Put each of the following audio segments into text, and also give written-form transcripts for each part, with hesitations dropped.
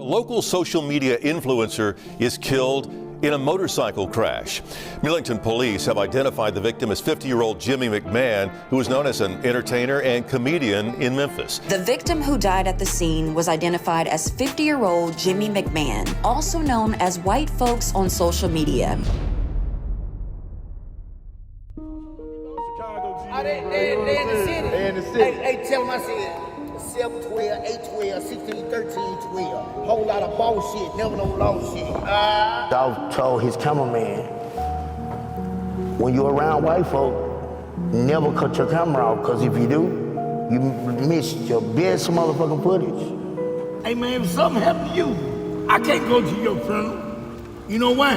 local social media influencer is killed in a motorcycle crash. Millington police have identified the victim as 50-year-old Jimmy McMahon, who is known as an entertainer and comedian in Memphis. The victim who died at the scene was identified as 50-year-old Jimmy McMahon, also known as Whyte Folkz on social media. They in the city. They in the city. Hey, tell them I said 7, 12, 8, 12, 16, 13, 12. Whole lot of bullshit, never no low shit. Dog told his cameraman, when you're around white folk, never cut your camera off, because if you do, you miss your best motherfucking footage. Hey man, if something happened to you, I can't go to your funeral. You know why?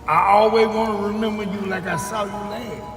I always want to remember you like I saw you last.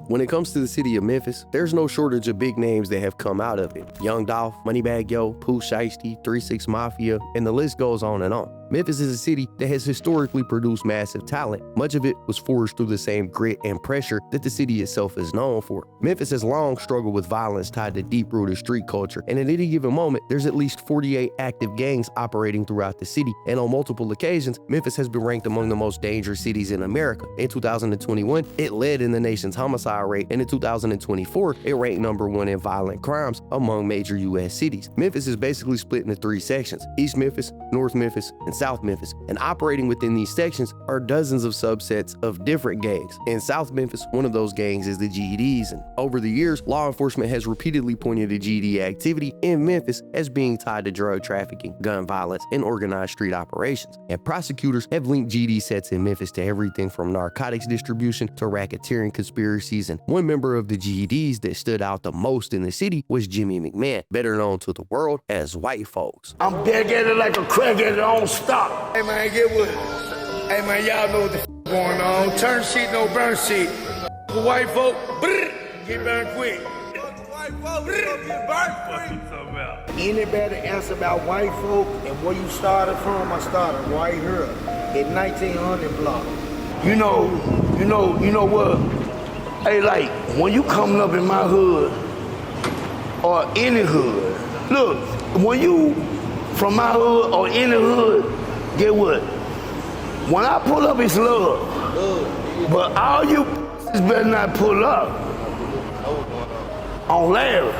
When it comes to the city of Memphis, there's no shortage of big names that have come out of it. Young Dolph, Moneybagg Yo, Pooh Shiesty, 3 6 Mafia, and the list goes on and on. Memphis is a city that has historically produced massive talent. Much of it was forged through the same grit and pressure that the city itself is known for. Memphis has long struggled with violence tied to deep-rooted street culture, and at any given moment, there's at least 48 active gangs operating throughout the city, and on multiple occasions, Memphis has been ranked among the most dangerous cities in America. In 2021, it led in the nation's homicide rate, and in 2024, it ranked #1 in violent crimes among major U.S. cities. Memphis is basically split into 3 sections: East Memphis, North Memphis, and South Memphis, and operating within these sections are dozens of subsets of different gangs. In South Memphis, one of those gangs is the GEDs, and over the years, law enforcement has repeatedly pointed to GED activity in Memphis as being tied to drug trafficking, gun violence, and organized street operations. And prosecutors have linked GED sets in Memphis to everything from narcotics distribution to racketeering conspiracies, and one member of the GEDs that stood out the most in the city was Jimmy McMahon, better known to the world as Whyte Folkz. I'm back at it like a crack at it, don't stop. Hey man, get with it. Hey man, y'all know what the going on. Turn sheet, no burn sheet. The white folk, get burned quick. White folk, get burned quick. Anybody ask about white folk and where you started from? I started right here at 1900 block. You know what? Hey, like, when you coming up in my hood, or any hood, look, when you from my hood or any hood, get what? When I pull up, it's love. But all you better not pull up on Larry.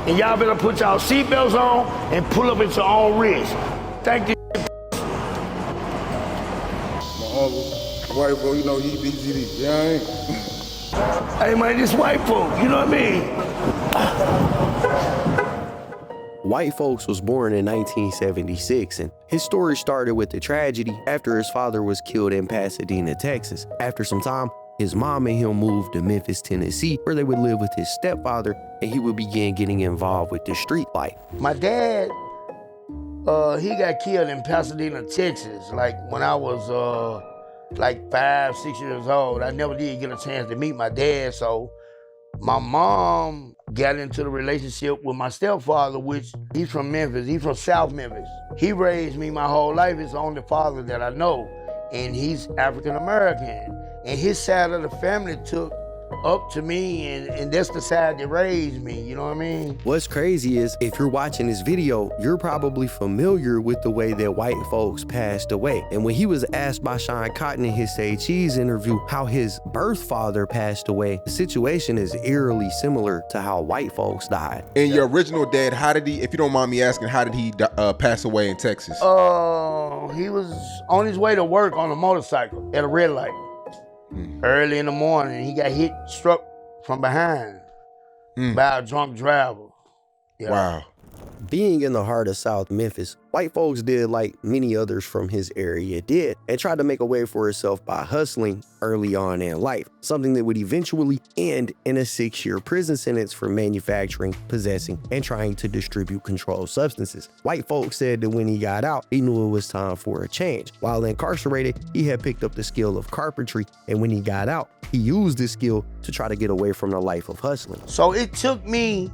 And y'all better put y'all seatbelts on and pull up at your own risk. Thank you. My uncle, white boy, you know, he BGD, you know what I mean? Hey man, this white folk, you know what I mean? Whyte Folkz was born in 1976, and his story started with the tragedy after his father was killed in Pasadena, Texas. After some time, his mom and him moved to Memphis, Tennessee, where they would live with his stepfather, and he would begin getting involved with the street life. My dad, he got killed in Pasadena, Texas, like when I was like 5, 6 years old. I never did get a chance to meet my dad, so my mom got into the relationship with my stepfather, which he's from Memphis, he's from South Memphis. He raised me my whole life, he's the only father that I know, and he's African American. And his side of the family took up to me, and that's the side that raised me, you know what I mean? What's crazy is, if you're watching this video, you're probably familiar with the way that Whyte Folkz passed away. And when he was asked by Sean Cotton in his Say Cheese interview how his birth father passed away, the situation is eerily similar to how Whyte Folkz died. And your original dad, how did he, if you don't mind me asking, how did he pass away in Texas? He was on his way to work on a motorcycle at a red light. Early in the morning, he got struck from behind by a drunk driver. Yeah. Wow. Being in the heart of South Memphis, Whyte Folkz did like many others from his area did, and tried to make a way for himself by hustling early on in life, something that would eventually end in a 6-year prison sentence for manufacturing, possessing, and trying to distribute controlled substances. Whyte Folkz said that when he got out, he knew it was time for a change. While incarcerated, he had picked up the skill of carpentry, and when he got out, he used this skill to try to get away from the life of hustling. So it took me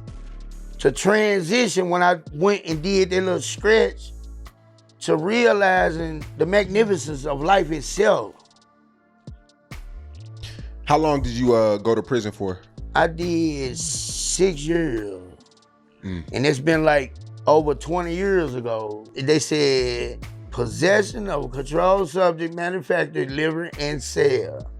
to transition when I went and did that little stretch to realizing the magnificence of life itself. How long did you go to prison for? I did 6 years. And it's been like over 20 years ago. They said possession of a controlled subject, manufacture, deliver, and sell.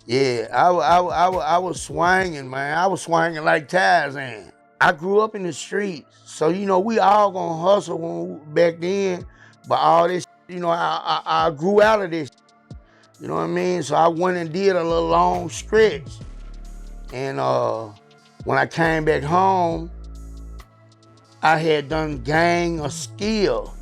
Yeah, I was swinging, man. I was swinging like Tarzan. I grew up in the streets, so you know we all gonna hustle back then. But all this, you know, I grew out of this. You know what I mean? So I went and did a little long stretch, and when I came back home, I had done gang of skill,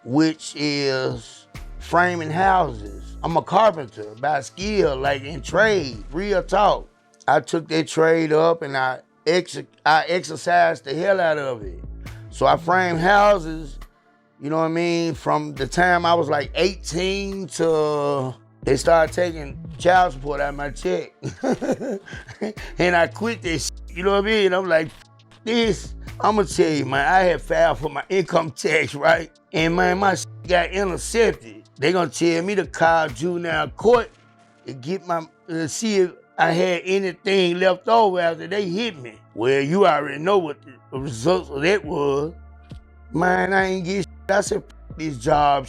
which is framing houses. I'm a carpenter by skill, like in trade, real talk. I took that trade up and I exercised the hell out of it. So I framed houses, you know what I mean, from the time I was like 18 to they started taking child support out of my check. And I quit this, you know what I mean? I'm like, this. I'm gonna tell you, man, I had filed for my income tax, right? And man, my got intercepted. They gonna tell me to call juvenile court and get my, see if I had anything left over after they hit me. Well, you already know what the results of that was. Man, I ain't get shit. I said, this job.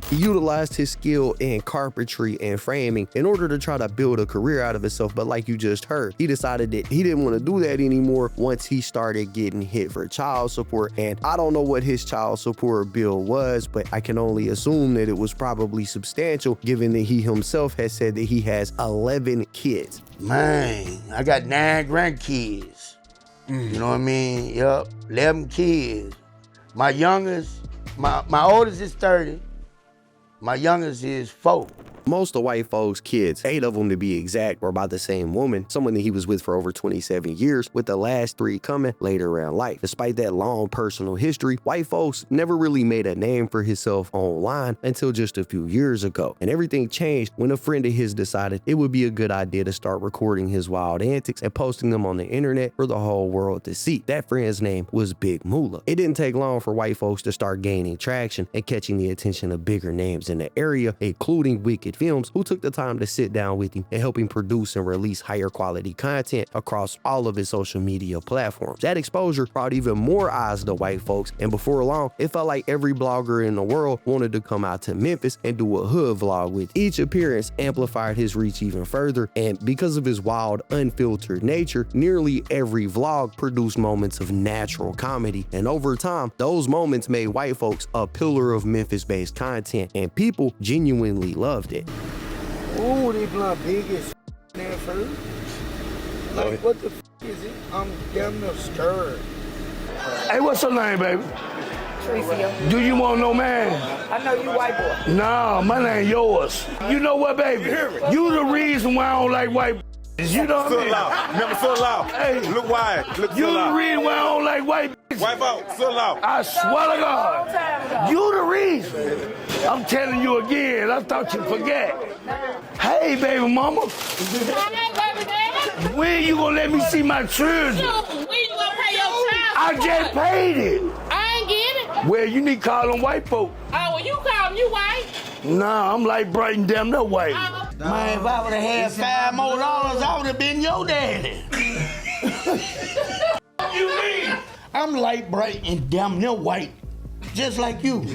He utilized his skill in carpentry and framing in order to try to build a career out of himself, but like you just heard, he decided that he didn't want to do that anymore once he started getting hit for child support. And I don't know what his child support bill was, but I can only assume that it was probably substantial, given that he himself has said that he has 11 kids. Man, I got 9 grandkids. You know what I mean? Yup, 11 kids. My youngest, my oldest is 30. My youngest is 4. Most of Whyte Folk's kids, 8 of them to be exact, were by the same woman, someone that he was with for over 27 years, with the last 3 coming later in life. Despite that long personal history, Whyte Folkz never really made a name for himself online until just a few years ago. And everything changed when a friend of his decided it would be a good idea to start recording his wild antics and posting them on the internet for the whole world to see. That friend's name was Big Moolah. It didn't take long for Whyte Folkz to start gaining traction and catching the attention of bigger names in the area, including Wicked Films, who took the time to sit down with him and help him produce and release higher quality content across all of his social media platforms. That exposure brought even more eyes to Whyte Folkz, and before long, it felt like every blogger in the world wanted to come out to Memphis and do a hood vlog with. Each appearance amplified his reach even further, and because of his wild, unfiltered nature, nearly every vlog produced moments of natural comedy, and over time, those moments made Whyte Folkz a pillar of Memphis-based content, and people genuinely loved it. Ooh, they blunt big as there first. Like, what the is it? I'm damn near scared. Hey, what's your name, baby? Tricia. Do you want no man? I know you white boy. No, my name yours. You know what, baby? You the reason why I don't like white. You know what I mean? Loud. Remember, so loud. Hey, look wide. Look you so loud. the reason why I don't like white. Wipe out, so loud. I swear to God, you the reason. I'm telling you again. I thought you forget. Hey, baby mama. Hey, baby daddy. When you gonna let me see my children? When you gonna pay your child? I just paid it. I ain't get it. Well, you need to call them white folk. Oh, well, you call them, you white. Nah, I'm like bright and damn no white. Man, if I would have had $5 more, I would have been your daddy. You mean? I'm light, bright, and damn near white, just like you.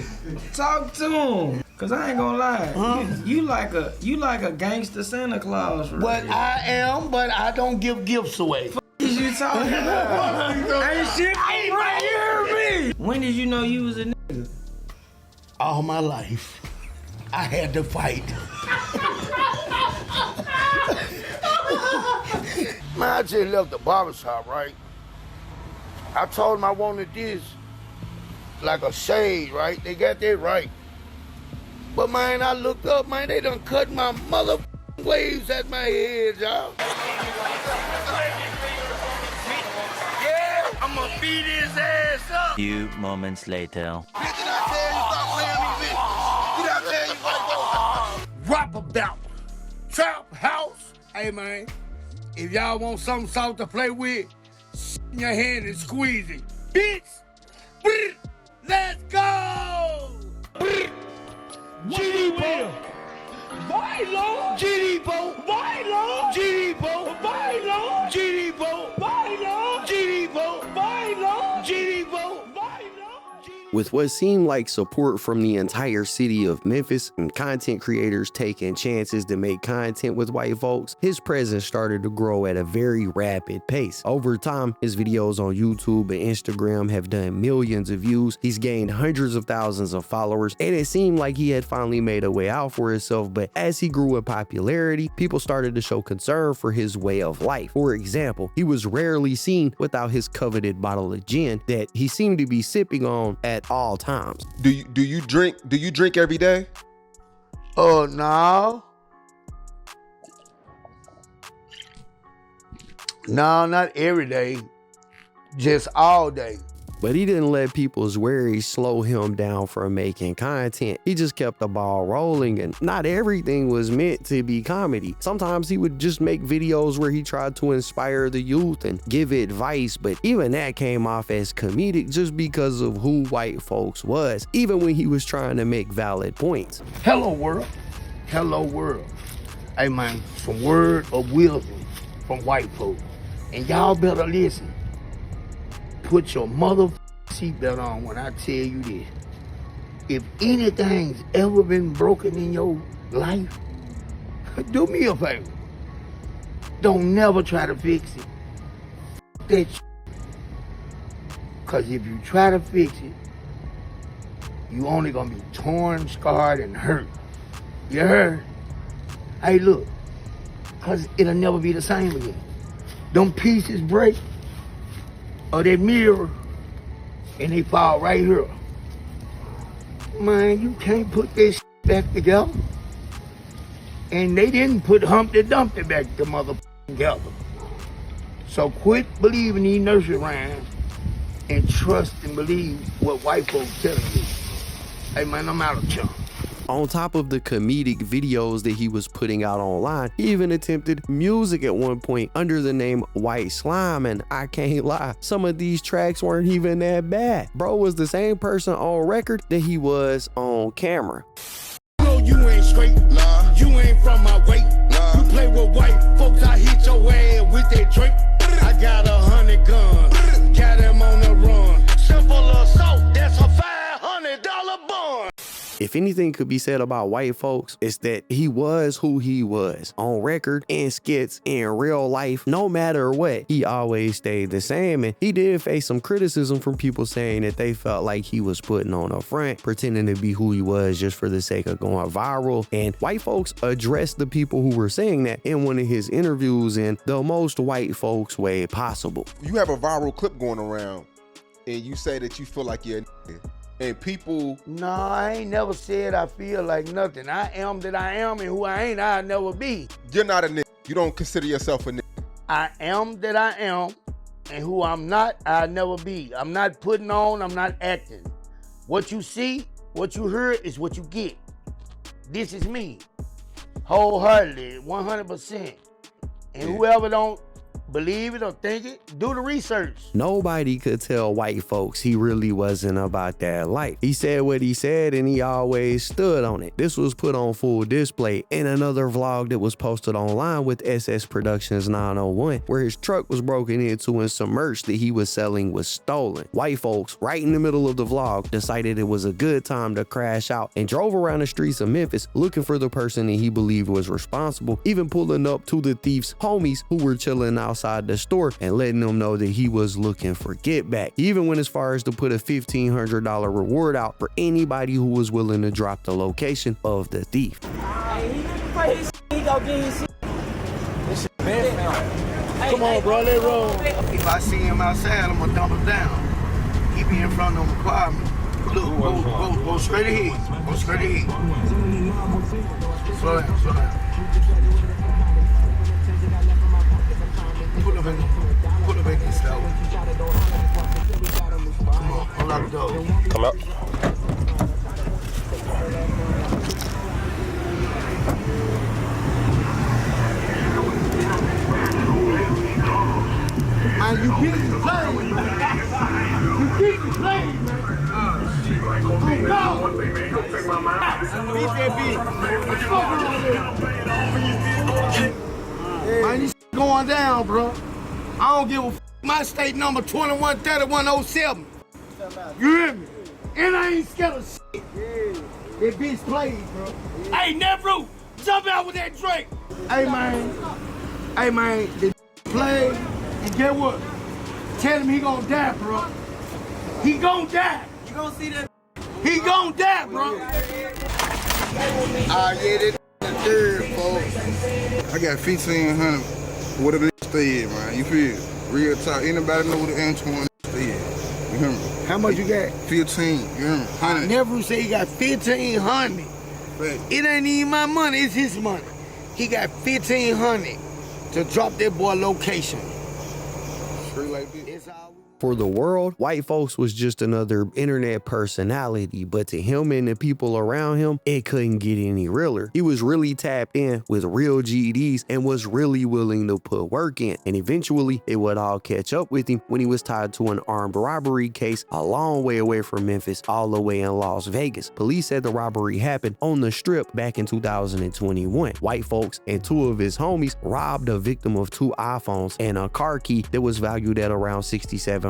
Talk to him, cause I ain't gonna lie. Huh? You like a gangster Santa Claus. For But real. I am, but I don't give gifts away. What is you talking about? Ain't shit right here, me. When did you know you was a nigga? All my life, I had to fight. Man, I just left the barbershop, right? I told them I wanted this, like a shade, right? They got that right. But man, I looked up, man, they done cut my mother waves at my head, y'all. Yeah, I'm gonna beat his ass up. Few moments later. Rap about trap house. Hey man, if y'all want something soft to play with, in your hand and squeeze it. Bitch! Let's go! GD-Bo! Bailo! GD-Bo! Bailo! GD-Bo! Bailo! GD-Bo! Bailo! GD-Bo! Bailo! GD-Bo! With what seemed like support from the entire city of Memphis and content creators taking chances to make content with Whyte Folkz, his presence started to grow at a very rapid pace. Over time, his videos on YouTube and Instagram have done millions of views. He's gained hundreds of thousands of followers, and it seemed like he had finally made a way out for himself. But as he grew in popularity, people started to show concern for his way of life. For example, he was rarely seen without his coveted bottle of gin that he seemed to be sipping on at all times. Do you drink every day? Oh, no. No, not every day. Just all day. But he didn't let people's worries slow him down from making content. He just kept the ball rolling, and not everything was meant to be comedy. Sometimes he would just make videos where he tried to inspire the youth and give advice, but even that came off as comedic just because of who Whyte Folkz was, even when he was trying to make valid points. Hello, world. Hello, world. Hey, man, some word of wisdom from Whyte Folkz. And y'all better listen. Put your mother seatbelt on when I tell you this. If anything's ever been broken in your life, do me a favor. Don't never try to fix it. That shit. Cause if you try to fix it, you only gonna be torn, scarred, and hurt. You heard? Hey, look, cause it'll never be the same again. Them pieces break, or that mirror, and they fall right here. Man, you can't put this back together. And they didn't put Humpty Dumpty back together. So quit believing these nursery rhymes and trust and believe what Whyte Folkz telling you. Hey man, I'm out of chunk. On top of the comedic videos that he was putting out online, he even attempted music at one point under the name White Slime, and I can't lie, some of these tracks weren't even that bad. Bro was the same person on record that he was on camera. No, you ain't straight, nah. You ain't from my weight, nah. You play with Whyte Folkz, I hit your ass with that drink. I got 100 guns, got him on the run. Simple assault, that's a $500 bond. If anything could be said about Whyte Folkz, it's that he was who he was. On record, in skits, in real life, no matter what, he always stayed the same. And he did face some criticism from people saying that they felt like he was putting on a front, pretending to be who he was just for the sake of going viral. And Whyte Folkz addressed the people who were saying that in one of his interviews in the most Whyte Folkz way possible. You have a viral clip going around, and you say that you feel like you're a nigga. And people... No, I ain't never said I feel like nothing. I am that I am, and who I ain't, I'll never be. You're not a nigga. You don't consider yourself a nigga. I am that I am, and who I'm not, I'll never be. I'm not putting on, I'm not acting. What you see, what you hear is what you get. This is me, wholeheartedly, 100%. And whoever don't believe it or think it, do the research. Nobody could tell Whyte Folkz he really wasn't about that life. He said what he said and he always stood on it. This was put on full display in another vlog that was posted online with SS Productions 901, where his truck was broken into and some merch that he was selling was stolen. Whyte Folkz, right in the middle of the vlog, decided it was a good time to crash out and drove around the streets of Memphis looking for the person that he believed was responsible, even pulling up to the thief's homies who were chilling outside the store and letting them know that he was looking for get back. He even went as far as to put a $1,500 reward out for anybody who was willing to drop the location of the thief. Come on, bro, let roll. If I see him outside, I'm gonna dump him down. He be in front of them requirement. Look, go straight ahead. Go straight ahead. Slow down, slow down. Pull up in this though. Come on, unlock the door. Come up. Man, you keep the plane. You keep the plane, man. Man, this going down, bro. I don't give a f. My state number 213107. You hear me? And I ain't scared of shit. That bitch played, bro. Hey, nephew, jump out with that drink. Hey, man, the played, and get what? Tell him he gonna die, bro. He gonna die. You gonna see that? He gonna die, bro. I get it. Third, folks. I got 1,500. Whatever they said, man. You feel? Real talk. Anybody know what the Antoine said? You hear me? How much you got? 15. You hear me? 100. Never say he got 1,500. Right. It ain't even my money, it's his money. He got 1,500 to drop that boy location. Straight like this. It's all. For the world, Whyte Folkz was just another internet personality, but to him and the people around him, it couldn't get any realer. He was really tapped in with real GEDs and was really willing to put work in. And eventually, it would all catch up with him when he was tied to an armed robbery case a long way away from Memphis, all the way in Las Vegas. Police said the robbery happened on the Strip back in 2021. Whyte Folkz and two of his homies robbed a victim of 2 iPhones and a car key that was valued at around $6,700,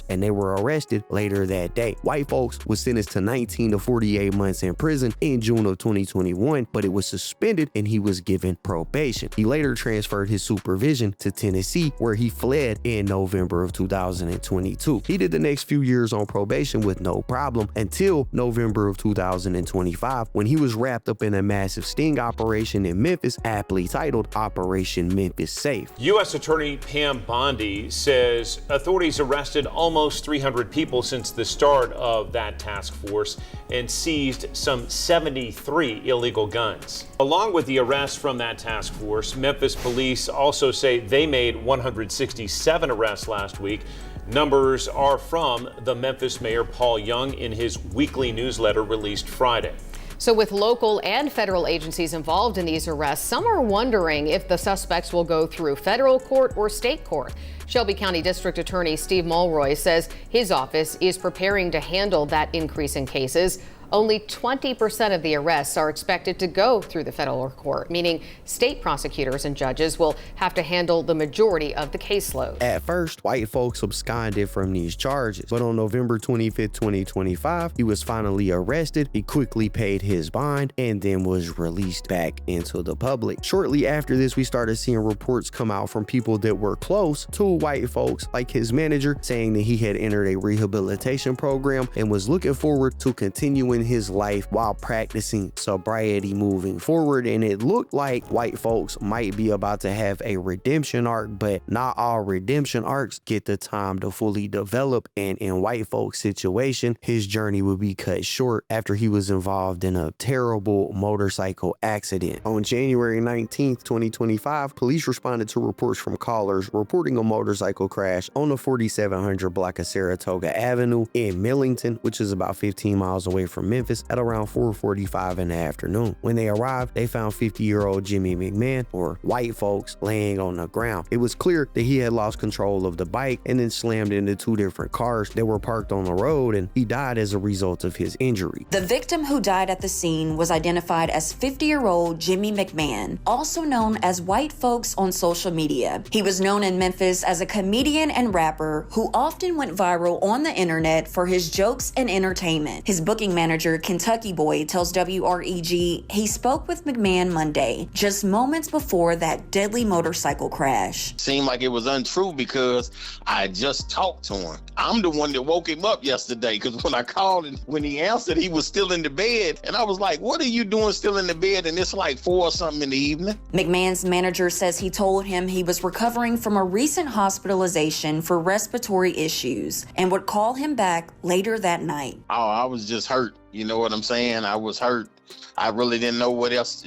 and they were arrested later that day. Whyte Folkz was sentenced to 19 to 48 months in prison in June of 2021, but it was suspended and he was given probation. He later transferred his supervision to Tennessee, where he fled in November of 2022. He did the next few years on probation with no problem until November of 2025, when he was wrapped up in a massive sting operation in Memphis, aptly titled Operation Memphis Safe. U.S. Attorney Pam Bondi says authorities arrested almost 300 people since the start of that task force and seized some 73 illegal guns. Along with the arrests from that task force, Memphis police also say they made 167 arrests last week. Numbers are from the Memphis Mayor Paul Young in his weekly newsletter released Friday. So with local and federal agencies involved in these arrests, some are wondering if the suspects will go through federal court or state court. Shelby County District Attorney Steve Mulroy says his office is preparing to handle that increase in cases. Only 20% of the arrests are expected to go through the federal court, meaning state prosecutors and judges will have to handle the majority of the caseload. At first, Whyte Folkz absconded from these charges, but on November 25, 2025, he was finally arrested. He quickly paid his bond and then was released back into the public. Shortly after this, we started seeing reports come out from people that were close to Whyte Folkz, like his manager, saying that he had entered a rehabilitation program and was looking forward to continuing his life while practicing sobriety moving forward. And it looked like Whyte Folkz might be about to have a redemption arc, but not all redemption arcs get the time to fully develop. And in Whyte Folk's situation, his journey would be cut short after he was involved in a terrible motorcycle accident. On January 19th, 2025, police responded to reports from callers reporting a motorcycle crash on the 4700 block of Saratoga Avenue in Millington, which is about 15 miles away from Memphis, at around 4:45 in the afternoon. When they arrived, they found 50-year-old Jimmy McMahon, or Whyte Folkz, laying on the ground. It was clear that he had lost control of the bike and then slammed into 2 different cars that were parked on the road, and he died as a result of his injury. The victim who died at the scene was identified as 50-year-old Jimmy McMahon, also known as Whyte Folkz on social media. He was known in Memphis as a comedian and rapper who often went viral on the internet for his jokes and entertainment. His booking manager, Kentucky Boy, tells WREG he spoke with McMahon Monday, just moments before that deadly motorcycle crash. Seemed like it was untrue because I just talked to him. I'm the one that woke him up yesterday, because when I called and when he answered, he was still in the bed. And I was like, what are you doing still in the bed? And it's like 4 or something in the evening. McMahon's manager says he told him he was recovering from a recent hospitalization for respiratory issues and would call him back later that night. Oh, I was just hurt. You know what I'm saying? I was hurt. I really didn't know what else,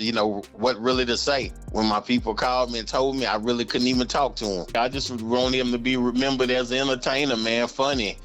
what really to say. When my people called me and told me, I really couldn't even talk to him. I just want him to be remembered as an entertainer, man, funny,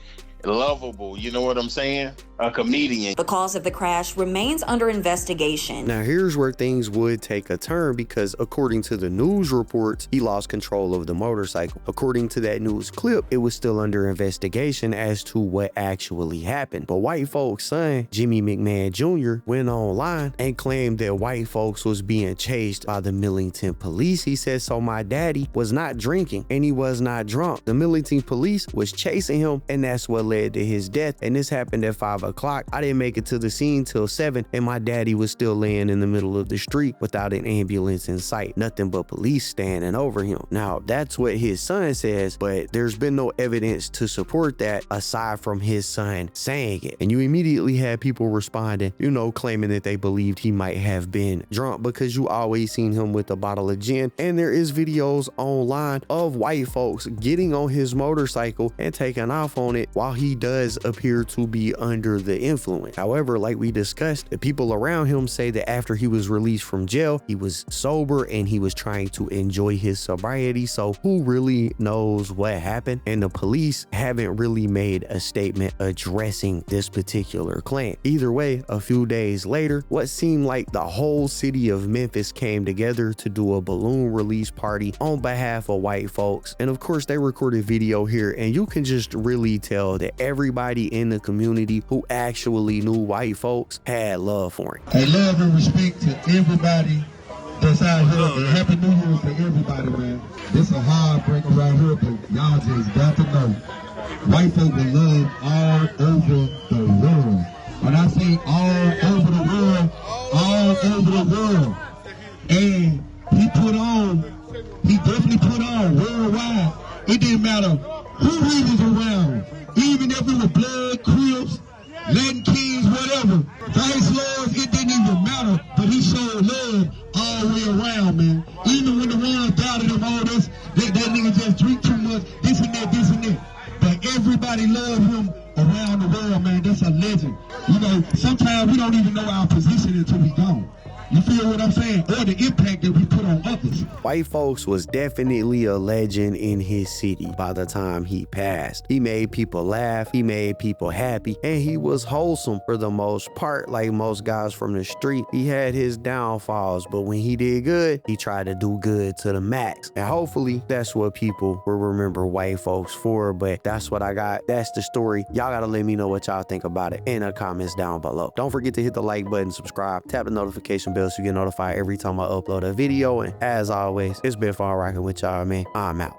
lovable, you know what I'm saying? a comedian. The cause of the crash remains under investigation. Now here's where things would take a turn, because according to the news reports, he lost control of the motorcycle. According to that news clip, it was still under investigation as to what actually happened. But Whyte Folk's son, Jimmy McMahon Jr., went online and claimed that Whyte Folkz was being chased by the Millington police. He said, so my daddy was not drinking and he was not drunk. The Millington police was chasing him, and that's what led to his death. And this happened at 5 o'clock. I didn't make it to the scene till 7, and my daddy was still laying in the middle of the street without an ambulance in sight. Nothing but police standing over him. Now, that's what his son says, but there's been no evidence to support that aside from his son saying it. And you immediately had people responding, you know, claiming that they believed he might have been drunk, because you always seen him with a bottle of gin. And there is videos online of Whyte Folkz getting on his motorcycle and taking off on it while he does appear to be under the influence. However, like we discussed, the people around him say that after he was released from jail, he was sober and he was trying to enjoy his sobriety. So who really knows what happened? And the police haven't really made a statement addressing this particular claim. Either way, a few days later, what seemed like the whole city of Memphis came together to do a balloon release party on behalf of Whyte Folkz. And of course, they recorded video here, and you can just really tell that everybody in the community who actually knew Whyte Folkz had love for him. I love and respect to everybody that's out here. And Happy New Year to everybody, man. It's a heartbreaker right here, but y'all just got to know. White folk will love all over the world. When I say all over the world, all over the world. And he definitely put on worldwide. It didn't matter who he was around. Even if it was blood, Crips, Latin Kings, whatever. Vice Lords, it didn't even matter. But he showed love all the way around, man. Even when the ones doubted him, all this, that nigga just drink too much, this and that, this and that. But everybody loved him around the world, man. That's a legend. You know, sometimes we don't even know our position until we gone. You feel what I'm saying? Or the impact that we put on others. Whyte Folkz was definitely a legend in his city by the time he passed. He made people laugh, he made people happy, and he was wholesome for the most part. Like most guys from the street, he had his downfalls, but when he did good, he tried to do good to the max. And hopefully that's what people will remember Whyte Folkz for. But that's what I got. That's the story. Y'all gotta let me know what y'all think about it in the comments down below. Don't forget to hit the like button, subscribe, tap the notification bell so you get notified every time I upload a video. And as always, it's been fun rocking with y'all, man. I'm out.